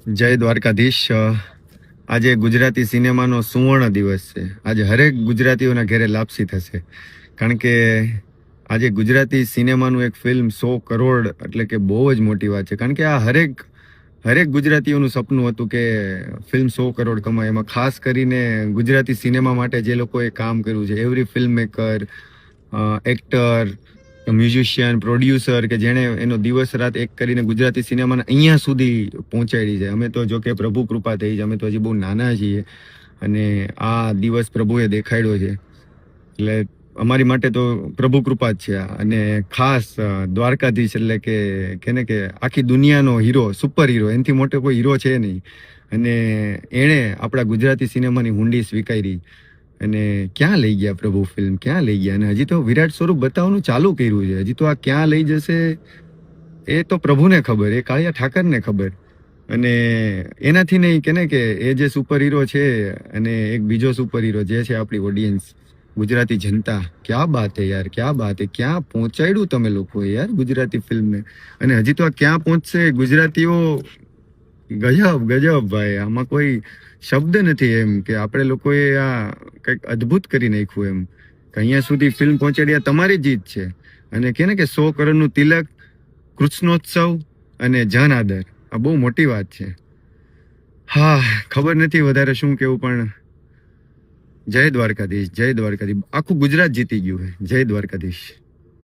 જય દ્વારકાધીશ. આજે ગુજરાતી સિનેમાનો સુવર્ણ દિવસ છે. આજે હરેક ગુજરાતીઓના ઘરે લાપસી થશે, કારણ કે આજે ગુજરાતી સિનેમાનું એક ફિલ્મ 100 કરોડ એટલે કે બહુ જ મોટી વાત છે. કારણ કે આ હરેક ગુજરાતીઓનું સપનું હતું કે ફિલ્મ 100 કરોડ કમાય. એમાં ખાસ કરીને ગુજરાતી સિનેમા માટે જે લોકોએ કામ કર્યું છે, every film maker, actor, musician, producer, કે જેણે એનો દિવસ રાત એક કરીને ગુજરાતી સિનેમાને અહીંયા સુધી પહોંચાડી છે. અમે તો જો કે પ્રભુ કૃપા થઈ છે, અમે તો હજી બહુ નાના છીએ અને આ દિવસ પ્રભુએ દેખાડ્યો છે, એટલે અમારી માટે તો પ્રભુ કૃપા જ છે. અને ખાસ દ્વારકાધીશ એટલે કેને કે આખી દુનિયાનો હીરો, સુપર હીરો, એનાથી મોટો કોઈ હીરો છે નહીં. અને એણે આપણા ગુજરાતી સિનેમાની હુંડી સ્વીકારી અને ક્યાં લઈ ગયા પ્રભુ ફિલ્મ, ક્યાં લઈ ગયા. અને હજી તો વિરાટ સ્વરૂપ બતાવવાનું ચાલુ કર્યું છે. હજી તો આ ક્યાં લઈ જશે એ તો પ્રભુને ખબર, એ કાળિયા ઠાકરને ખબર. અને એનાથી નહીં કે ને કે એ જે સુપર હીરો છે અને એક બીજો સુપર હીરો જે છે આપણી ઓડિયન્સ, ગુજરાતી જનતા. ક્યાં બાત હે યાર, ક્યાં બાત હે. ક્યાં પહોંચાડ્યું તમે લોકોએ યાર ગુજરાતી ફિલ્મને. અને હજી તો આ ક્યાં પહોંચશે ગુજરાતીઓ. ગજબ ભાઈ, આમાં કોઈ શબ્દ નથી એમ કે આપણે લોકોએ આ કંઈક અદ્ભુત કરી નાખ્યું એમ કે અહીંયા સુધી ફિલ્મ પહોંચાડી. આ તમારી જીત છે. અને કે ને કે 100 કરોડનું તિલક, કૃષ્ણોત્સવ અને જન આદર, આ બહુ મોટી વાત છે. હા, ખબર નથી વધારે શું કેવું, પણ જય દ્વારકાધીશ, જય દ્વારકાધીશ. આખું ગુજરાત જીતી ગયું છે. જય દ્વારકાધીશ.